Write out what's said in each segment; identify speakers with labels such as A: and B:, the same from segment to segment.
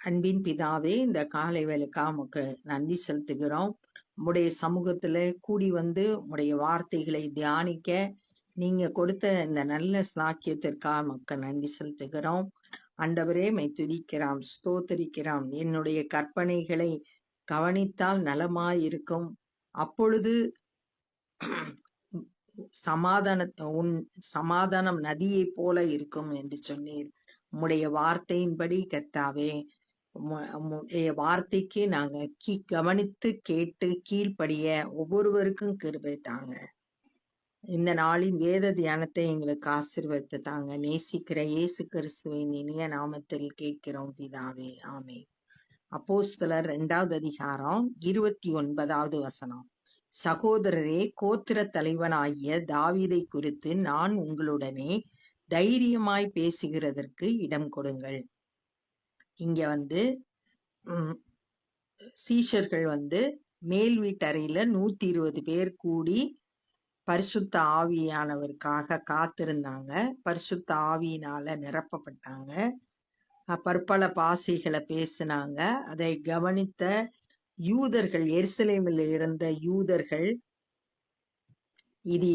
A: அன்பின் பிதாவே, இந்த காலை வேளைக்காக உமக்கு நன்றி செலுத்துகிறோம். உம்முடைய சமூகத்துல கூடி வந்து உம்முடைய வார்த்தைகளை தியானிக்க நீங்க கொடுத்த இந்த நல்ல சாக்கியத்திற்காக உமக்கு நன்றி செலுத்துகிறோம். ஆண்டவரே, மை துதிக்கிறோம், ஸ்தோத்தரிக்கிறோம். என்னுடைய கற்பனைகளை கவனித்தால் நலமாயிருக்கும், அப்பொழுது உன் சமாதானம் நதியைப் போல இருக்கும் என்று சொன்னீர். உம்முடைய வார்த்தையின்படி கர்த்தாவே, உம்முடைய வார்த்தைக்கு நாங்க கவனித்து கேட்டு கீழ்ப்படிய ஒவ்வொருவருக்கும் கிருபை தாங்க. இந்த நாளின் வேத தியானத்தை எங்களுக்கு ஆசீர்வதித்து தாங்க. நேசிக்கிற இயேசு கிறிஸ்துவின் இனிய நாமத்தில் கேட்கிறோம் பிதாவே, ஆமென். அப்போஸ்தலர் 2வது அதிகாரம் 29வது வசனம். சகோதரரே, கோத்திர தலைவனாகிய தாவீதை குறித்து நான் உங்களுடனே தைரியமாய் பேசுகிறதற்கு இடம் கொடுங்கள். இங்க சீஷர்கள் மேல் வீட்டறையில 120 பேர் கூடி பரிசுத்த ஆவியானவருக்காக காத்திருந்தாங்க. பரிசுத்த ஆவியினால நிரப்பப்பட்டாங்க. பற்பல பாஷைகளை பேசினாங்க. அதை கவனித்த யூதர்கள், எருசலேமில் இருந்த யூதர்கள் இது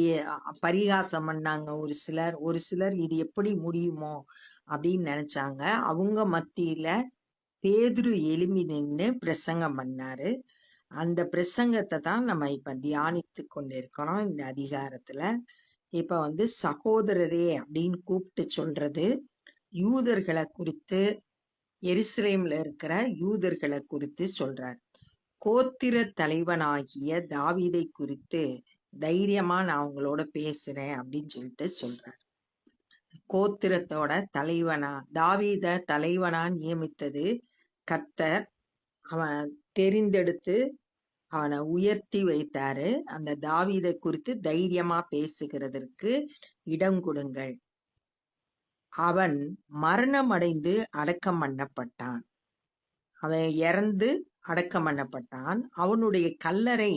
A: பரிகாசம் பண்ணாங்க. ஒரு சிலர் இது எப்படி முடியுமோ அப்படின்னு நினைச்சாங்க. அவங்க மத்தியில பேதுரு எழும்பி நின்று பிரசங்கம் பண்ணாரு. அந்த பிரசங்கத்தை தான் நம்ம இப்ப தியானித்து கொண்டிருக்கிறோம். இந்த அதிகாரத்துல இப்ப சகோதரரே அப்படின்னு கூப்பிட்டு சொல்றது யூதர்களை குறித்து, எருசலேம்ல இருக்கிற யூதர்களை குறித்து சொல்றார். கோத்திர தலைவனாகிய தாவீதை குறித்து தைரியமா நான் உங்களோட பேசுறேன் அப்படின்னு சொல்றார். கோத்திரத்தோட தலைவனா, தாவீத தலைவனா நியமித்தது கர்த்தர். அவன் தெரிந்தெடுத்து அவனை உயர்த்தி வைத்தாரு. அந்த தாவீதை குறித்து தைரியமா பேசுகிறதற்கு இடம் கொடுங்கள். அவன் மரணம் அடைந்து அடக்கம் பண்ணப்பட்டான். அவன் இறந்து அடக்கம் பண்ணப்பட்டான். அவனுடைய கல்லறை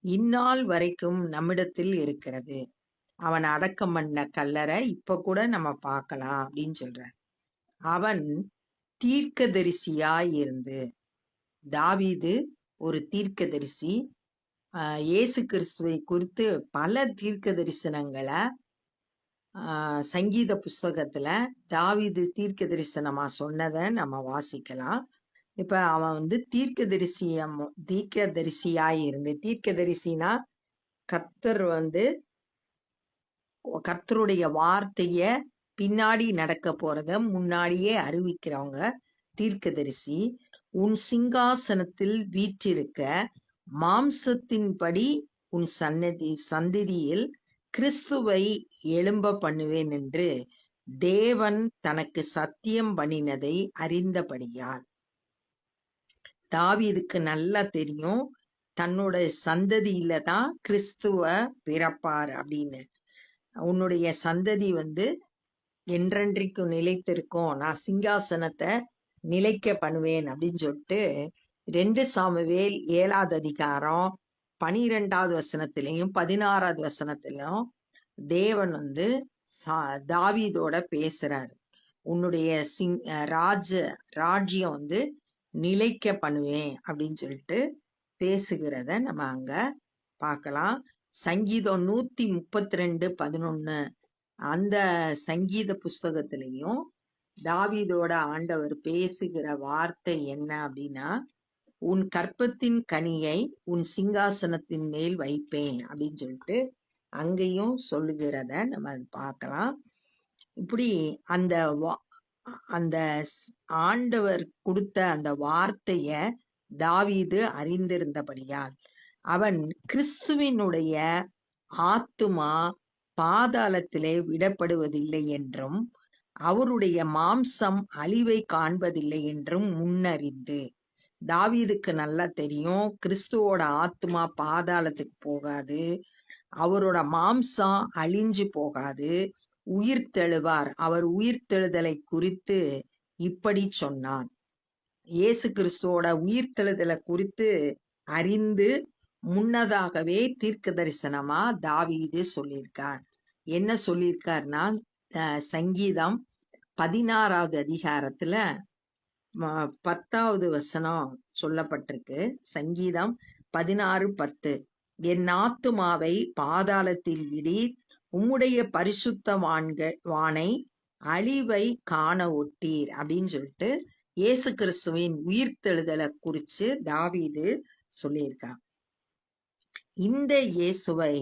A: இந்நாள் வரைக்கும் நம்மிடத்தில் இருக்கிறது. அவன் அடக்கம் பண்ண கல்லறை இப்ப கூட நம்ம பார்க்கலாம் அப்படின்னு சொல்ற. அவன் தீர்க்கதரிசியாய் இருந்து, தாவீது ஒரு தீர்க்கதரிசி. இயேசு கிறிஸ்துவை குறித்து பல தீர்க்க தரிசனங்களை சங்கீத புஸ்தகத்துல தாவீது தீர்க்க தரிசனமா சொன்னதை நம்ம வாசிக்கலாம். இப்ப அவன் தீர்க்கதரிசியாய் இருந்து, தீர்க்கதரிசினா கர்த்தருடைய வார்த்தைய பின்னாடி நடக்க போறத முன்னாடியே அறிவிக்கிறவங்க தீர்க்கதரிசி. உன் சிங்காசனத்தில் வீற்றிருக்க மாம்சத்தின்படி உன் சந்ததியில் கிறிஸ்துவை எழும்ப பண்ணுவேன் என்று தேவன் தனக்கு சத்தியம் பண்ணினதை அறிந்தபடியால். தாவீதுக்கு நல்லா தெரியும் தன்னோட சந்ததியில தான் கிறிஸ்துவ பிறப்பார் அப்படின்னு. உன்னுடைய சந்ததி என்றென்றைக்கும் நிலைத்திருக்கும், நான் சிங்காசனத்தை நிலைக்க பண்ணுவேன் அப்படின்னு சொல்லிட்டு 2 சாமுவேல் 7வது அதிகாரம் 12வது வசனத்திலையும் 16வது வசனத்திலும் தேவன் தாவீதோட பேசுறாரு. உன்னுடைய ராஜ்யம் நிலைக்க பண்ணுவேன் அப்படின்னு சொல்லிட்டு பேசுகிறத நம்ம அங்க பார்க்கலாம். சங்கீதம் 132:11 அந்த சங்கீத புஸ்தகத்திலையும் தாவீதோட ஆண்டவர் பேசுகிற வார்த்தை என்ன அப்படின்னா, உன் கற்பத்தின் கனியை உன் சிங்காசனத்தின் மேல் வைப்பேன் அப்படின்னு சொல்லிட்டு அங்கேயும் சொல்லுகிறத நம்ம பார்க்கலாம். இப்படி அந்த ஆண்டவர் கொடுத்த அந்த வார்த்தைய தாவீது அறிந்திருந்தபடியால் அவன் கிறிஸ்துவினுடைய ஆத்துமா பாதாளத்திலே விடப்படுவதில்லை என்றும் அவருடைய மாம்சம் அழிவை காண்பதில்லை என்றும் முன்னறிந்து, தாவீதுக்கு நல்லா தெரியும் கிறிஸ்துவோட ஆத்துமா பாதாளத்துக்கு போகாது, அவரோட மாம்சம் அழிஞ்சு போகாது, உயிர்த்தெழுவார். அவர் உயிர்த்தெழுதலை குறித்து இப்படி சொன்னான். இயேசு கிறிஸ்துவோட உயிர்த்தெழுதலை குறித்து அறிந்து முன்னதாகவே தீர்க்க தரிசனமா தாவீது சொல்லியிருக்கார். என்ன சொல்லியிருக்காருன்னா, சங்கீதம் 16வது அதிகாரத்துல 10வது வசனம் சொல்லப்பட்டிருக்கு. சங்கீதம் 16:10. என் ஆத்துமாவை பாதாளத்தில் விடீர், உம்முடைய வானை அழிவை காண ஒட்டீர் அப்படின்னு சொல்லிட்டு இயேசு கிறிஸ்துவின் உயிர்த்தெழுதலை குறிச்சு தாவீது சொல்லியிருக்கார். இந்த இயேசுவை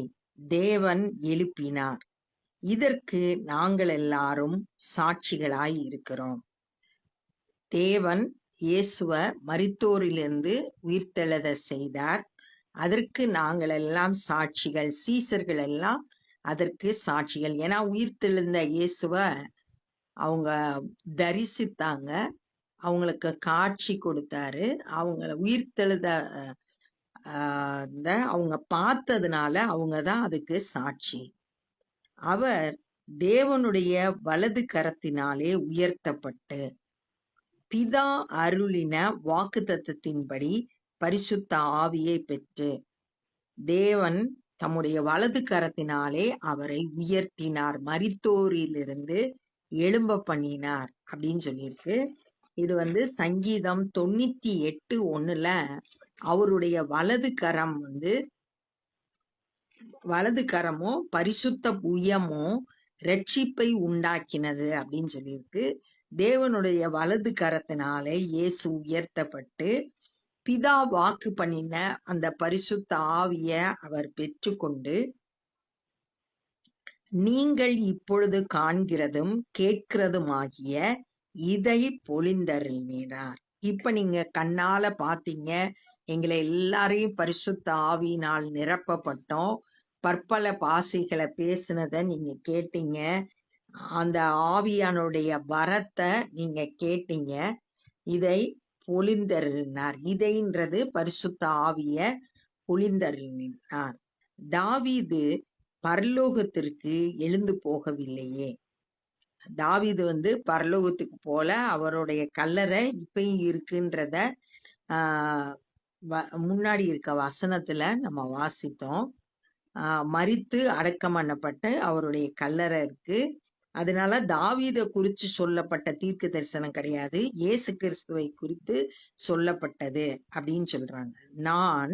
A: தேவன் எழுப்பினார். இதற்கு நாங்கள் எல்லாரும் சாட்சிகளாய் இருக்கிறோம். தேவன் இயேசுவ மரித்தோரிலிருந்து உயிர்த்தெழத செய்தார். அதற்கு நாங்கள் எல்லாம் சாட்சிகள், சீசர்கள் எல்லாம் அதற்கு சாட்சிகள். ஏன்னா உயிர்த்தெழுந்த இயேசுவ அவங்க தரிசித்தாங்க, அவங்களுக்கு காட்சி கொடுத்தாரு. அவங்கள உயிர்த்தெழுத அவங்க பார்த்ததுனால அவங்க தான் அதுக்கு சாட்சி. அவர் தேவனுடைய வலது கரத்தினாலே உயர்த்தப்பட்டு பிதா அருளின வாக்குத்தத்தத்தின்படி பரிசுத்த ஆவியை பெற்று தேவன் தம்முடைய வலது கரத்தினாலே அவரை உயர்த்தினார், மரித்தோரிலிருந்து எழும்ப பண்ணினார் அப்படின்னு சொல்லியிருக்கு. இது சங்கீதம் 98:1 அவருடைய வலது கரமும் பரிசுத்த புயமும் ரட்சிப்பை உண்டாக்கினது அப்படின்னு சொல்லியிருக்கு. தேவனுடைய வலது கரத்தினாலே இயேசு உயர்த்தப்பட்டு பிதா வாக்கு பண்ணின அந்த பரிசுத்த ஆவிய அவர் பெற்றுக்கொண்டு நீங்கள் இப்பொழுது காண்கிறதும் கேட்கிறதுமாகிய இதை பொழிந்தருளினார். இப்ப நீங்க கண்ணால பாத்தீங்க, எங்களை எல்லாரையும் பரிசுத்த ஆவியினால் நிரப்பப்பட்டோம், பற்பல பாசைகளை பேசினதை நீங்க கேட்டீங்க, அந்த ஆவியானுடைய வரத்தை நீங்க கேட்டீங்க. இதை பொழிந்தருளினார். இதைன்றது பரிசுத்த ஆவிய பொழிந்தருளினார். தாவீது பரலோகத்திற்கு எழுந்து போகவில்லையே. தாவீது பரலோகத்துக்கு போல, அவருடைய கல்லறை இப்பயும் இருக்குன்றத முன்னாடி இருக்க வசனத்துல நம்ம வாசித்தோம். மரித்து அடக்கம் பண்ணப்பட்டு அவருடைய கல்லறை இருக்கு. அதனால தாவீதை குறித்து சொல்லப்பட்ட தீர்க்க தரிசனம் கிடையாது, இயேசு கிறிஸ்துவை குறித்து சொல்லப்பட்டது அப்படின்னு சொல்றாங்க. நான்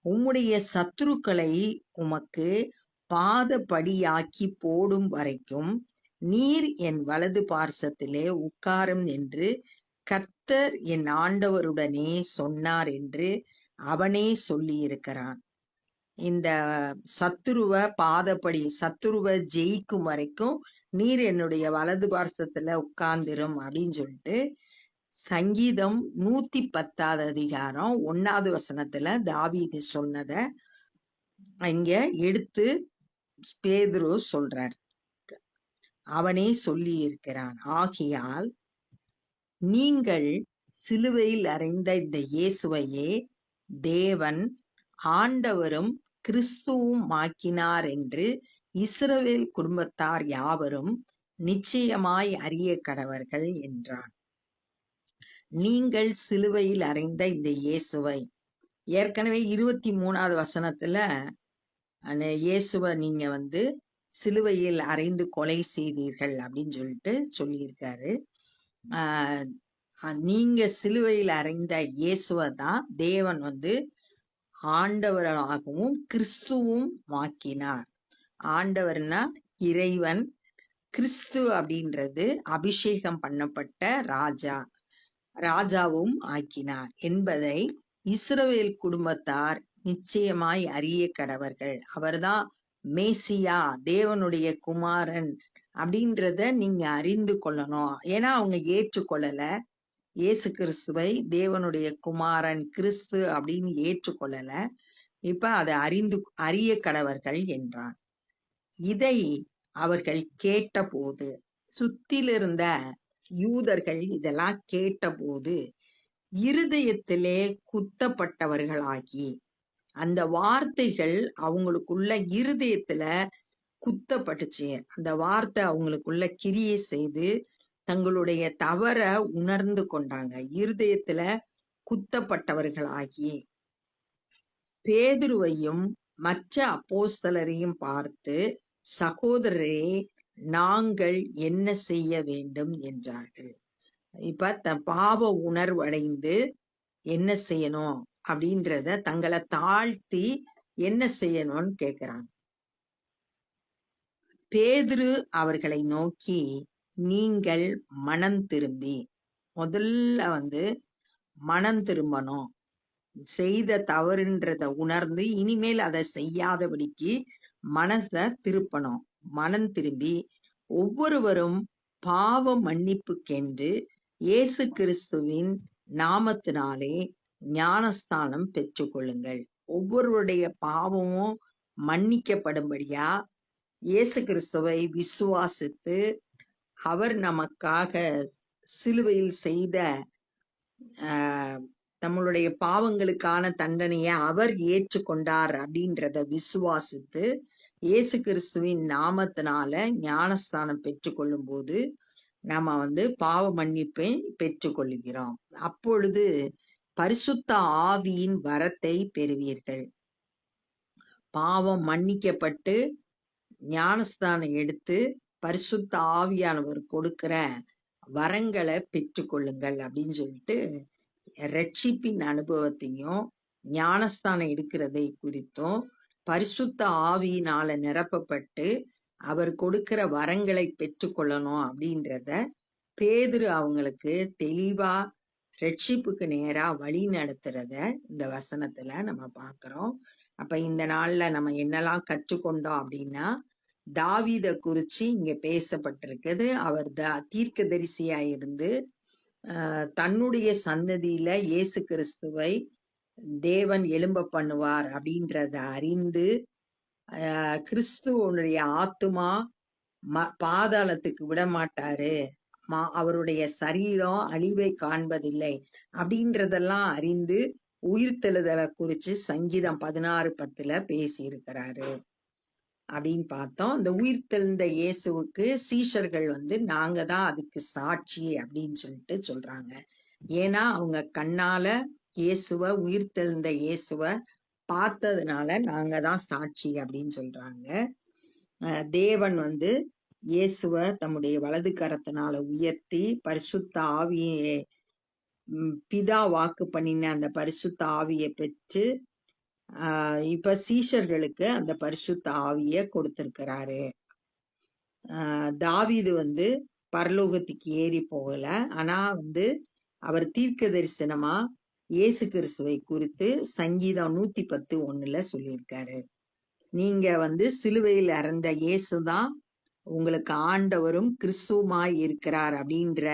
A: உம்முடைய சத்துருக்களை உமக்கு பாதபடியாக்கி போடும் வரைக்கும் நீர் என் வலது பார்சத்திலே உட்காரும் என்று கர்த்தர் என் ஆண்டவருடனே சொன்னார் என்று அவனே சொல்லி இருக்கிறான். இந்த சத்துருவை ஜெயிக்கும் வரைக்கும் நீர் என்னுடைய வலது பார்சத்துல உட்கார்ந்திரும் அப்படின்னு சொல்லிட்டு சங்கீதம் 110 அதிகாரம் 1வது வசனத்துல தாவீது சொன்னத இங்க எடுத்து பேதுரு சொல்றார். அவனே சொல்லி இருக்கிறான். ஆகையால் நீங்கள் சிலுவையில் அறைந்த இந்த இயேசுவையே தேவன் ஆண்டவரும் கிறிஸ்துவும் ஆக்கினார் என்று இஸ்ரவேல் குடும்பத்தார் யாவரும் நிச்சயமாய் அறிய கடவர்கள் என்றான். நீங்கள் சிலுவையில் அறைந்த இந்த இயேசுவை, ஏற்கனவே 23வது வசனத்துல அந்த இயேசுவை நீங்க சிலுவையில் அறைந்து கொலை செய்தீர்கள் அப்படின்னு சொல்லிட்டு சொல்லியிருக்காரு. நீங்க சிலுவையில் அறைந்த இயேசுவை தான் தேவன் ஆண்டவராகவும் கிறிஸ்துவும் ஆக்கினார். ஆண்டவர்னா இறைவன், கிறிஸ்து அப்படின்றது அபிஷேகம் பண்ணப்பட்ட ராஜாவும் ஆக்கினார் என்பதை இஸ்ரவேல் குடும்பத்தார் நிச்சயமாய் அறிய கடவர்கள். அவர்தான் மேசியா, தேவனுடைய குமாரன் அப்படின்றத நீங்க அறிந்து கொள்ளணும். ஏன்னா அவங்க ஏற்றுக்கொள்ளல, இயேசு கிறிஸ்துவை தேவனுடைய குமாரன் கிறிஸ்து அப்படின்னு ஏற்றுக்கொள்ளல. இப்ப அதை அறிய கடவர்கள் என்றான். இதை அவர்கள் கேட்டபோது, சுத்திலிருந்த யூதர்கள் இதெல்லாம் கேட்டபோது இருதயத்திலே குத்தப்பட்டவர்களாகி, அந்த வார்த்தைகள் அவங்களுக்குள்ள இருதயத்துல குத்தப்பட்டுச்சு. அந்த வார்த்தை அவங்களுக்குள்ள கிரியை செய்து தங்களுடைய தவற உணர்ந்து கொண்டாங்க. இருதயத்துல குத்தப்பட்டவர்களாகி பேதுருவையும் மற்ற அப்போஸ்தலரையும் பார்த்து, சகோதரரே, நாங்கள் என்ன செய்ய வேண்டும் என்றார்கள். இப்ப பாவ உணர்வு அடைந்து என்ன செய்யணும் அப்படின்றத தங்களை தாழ்த்தி என்ன செய்யணும்னு கேக்குறாங்க. பேதுரு அவர்களை நோக்கி, நீங்கள் மனம் திரும்பி, முதல்ல மனம் திரும்பணும், செய்த தவறுன்றத உணர்ந்து இனிமேல் அதை செய்யாதபடிக்கு மனசை திருப்பணும். மனம் திரும்பி ஒவ்வொருவரும் பாவ மன்னிப்புக்கென்று இயேசு கிறிஸ்துவின் நாமத்தினாலே ஞானஸ்தானம் பெற்றுக்கொள்ளுங்கள். ஒவ்வொருவருடைய பாவமும் மன்னிக்கப்படும்படியா இயேசு கிறிஸ்துவை விசுவாசித்து அவர் நமக்காக சிலுவையில் செய்த நம்மளுடைய பாவங்களுக்கான தண்டனையை அவர் ஏற்றுக்கொண்டார் அப்படின்றத விசுவாசித்து இயேசு கிறிஸ்துவின் நாமத்தினால ஞானஸ்தானம் பெற்றுக்கொள்ளும் போது நம்ம பாவ மன்னிப்பை பெற்றுக்கொள்கிறோம். அப்பொழுது பரிசுத்த ஆவியின் வரத்தை பெறுவீர்கள். பாவம் மன்னிக்கப்பட்டு ஞானஸ்தானம் எடுத்து பரிசுத்த ஆவியானவர் கொடுக்கிற வரங்களை பெற்றுக்கொள்ளுங்கள் அப்படின்னு சொல்லிட்டு ரட்சிப்பின் அனுபவத்தையும் ஞானஸ்தானம் எடுக்கிறதை குறித்தும் பரிசுத்த ஆவியினால நிரப்பப்பட்டு அவர் கொடுக்கிற வரங்களை பெற்றுக்கொள்ளணும் அப்படின்றத பேதுரு அவங்களுக்கு தெளிவா ரட்சிப்புக்கு நேரா வழி நடத்துறத இந்த வசனத்துல நம்ம பார்க்கிறோம். அப்ப இந்த நாள்ல நம்ம என்னெல்லாம் கற்றுக்கொண்டோம் அப்படின்னா, தாவீத குறிச்சு இங்க பேசப்பட்டிருக்குது. அவர் தீர்க்கதரிசியா இருந்து தன்னுடைய சந்ததியில இயேசு கிறிஸ்துவை தேவன் எழும்ப பண்ணுவார் அப்படின்றத அறிந்து கிறிஸ்துவனுடைய ஆத்துமா பாதாளத்துக்கு விட மாட்டாரு, அவருடைய சரீரம் அழிவை காண்பதில்லை அப்படின்றதெல்லாம் அறிந்து உயிர்த்தெழுதலை குறிச்சு சங்கீதம் 16:10 பேசி இருக்கிறாரு அப்படின்னு பார்த்தோம். இந்த உயிர்த்தெழுந்த இயேசுவுக்கு சீஷர்கள் நாங்க தான் அதுக்கு சாட்சி அப்படின்னு சொல்லிட்டு சொல்றாங்க. ஏன்னா அவங்க கண்ணால இயேசுவ உயிர்த்தெழுந்த இயேசுவ பார்த்ததுனால நாங்க தான் சாட்சி அப்படின்னு சொல்றாங்க. தேவன் இயேசுவ தம்முடைய வலது கரத்தினால உயர்த்தி பரிசுத்த ஆவியை பிதா வாக்கு பண்ணின அந்த பரிசுத்த ஆவியை பெற்று இப்ப சீஷர்களுக்கு அந்த பரிசுத்த ஆவிய கொடுத்திருக்கிறாரு. தாவீது பரலோகத்துக்கு ஏறி போகல, ஆனா அவர் தீர்க்க தரிசனமா இயேசு கிறிஸ்துவை குறித்து சங்கீதம் 110:1 சொல்லியிருக்காரு. நீங்க சிலுவையில் அறைந்த இயேசுதான் உங்களுக்கு ஆண்டவரும் கிறிஸ்துவுமாய் இருக்கிறார் அப்படின்ற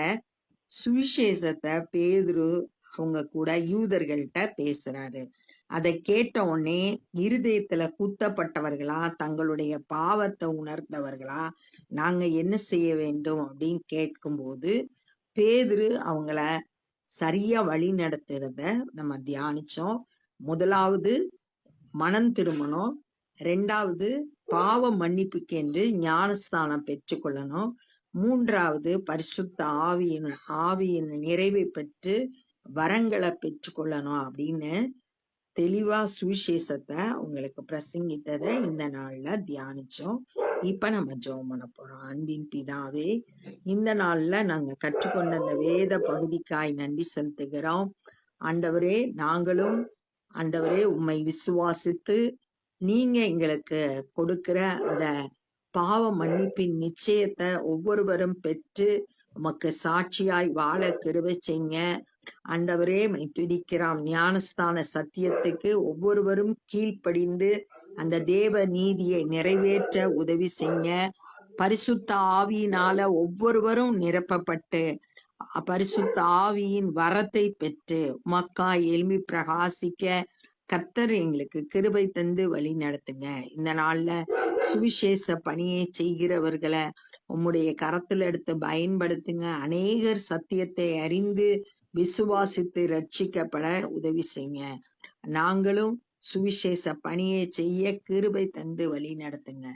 A: சுவிசேஷத்தை பேதுரு அவங்க கூட யூதர்கள்ட்ட பேசுறாரு. அதை கேட்ட உடனே இருதயத்துல குத்தப்பட்டவர்களா, தங்களுடைய பாவத்தை உணர்ந்தவர்களா, நாங்க என்ன செய்ய வேண்டும் அப்படின்னு கேட்கும்போது பேதுரு அவங்கள சரியா வழி நடத்துறத நம்ம தியானிச்சோம். முதலாவது மனம் திரும்பணும், ரெண்டாவது பாவ மன்னிப்புக்கென்று ஞானஸ்தானம் பெற்றுக்கொள்ளணும், மூன்றாவது பரிசுத்த ஆவியின் நிறைவை பெற்று வரங்களை பெற்றுக்கொள்ளணும் அப்படின்னு தெளிவா சுவிசேஷத்தை உங்களுக்கு பிரசங்கித்ததை இந்த நாள்ல தியானிச்சோம். இப்ப நம்ம ஜெபம் பண்ண போறோம். அன்பின் பிதாவே, இந்த நாள்ல நாங்க கற்றுக்கொண்ட அந்த வேத பகுதிக்காய் நன்றி செலுத்துகிறோம். ஆண்டவரே, நாங்களும் ஆண்டவரே உம்மை விசுவாசித்து நீங்க எங்களுக்கு கொடுக்கிற அந்த பாவ மன்னிப்பின் நிச்சயத்தை ஒவ்வொருவரும் பெற்று உமக்கு சாட்சியாய் வாழ கிருபை செய்யுங்க. ஆண்டவரே, துதிக்கிறோம். ஞானஸ்தான சத்தியத்துக்கு ஒவ்வொருவரும் கீழ்ப்படிந்து அந்த தேவ நீதியை நிறைவேற்ற உதவி செய்யுங்க. பரிசுத்த ஆவியினால ஒவ்வொருவரும் நிரப்பப்பட்டு பரிசுத்த ஆவியின் வரத்தை பெற்று உமக்காய் எழும்பி பிரகாசிக்க கர்த்தர் எங்களுக்கு கிருபை தந்து வழி நடத்துங்க. இந்த நாள்ல சுவிசேஷ பணியை செய்கிறவர்களை உம்முடைய கரத்துல எடுத்து பயன்படுத்துங்க. அநேகர் சத்தியத்தை அறிந்து விசுவாசித்து ரட்சிக்கப்பட உதவி செய்யுங்க. நாங்களும் சுவிசேஷ பணியை செய்ய கிருபை தந்து வழி நடத்துங்க.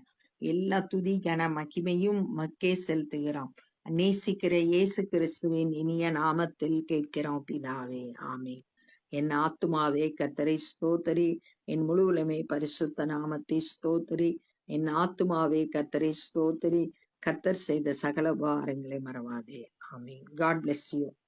A: எல்லா துதி கன மகிமையும் மக்கே செலுத்துகிறோம். நேசிக்கிற இயேசு கிறிஸ்துவின் இனிய நாமத்தில் கேட்கிறோம் பிதாவே, ஆமென். என் ஆத்துமாவே கர்த்தரை ஸ்தோத்திரி, என் முழு உலகமே பரிசுத்த நாமத்தை ஸ்தோத்திரி. என் ஆத்துமாவே கர்த்தரை ஸ்தோத்திரி, கர்த்தர் செய்த சகல உபகாரங்களை மறவாதே. ஆமென். God bless you.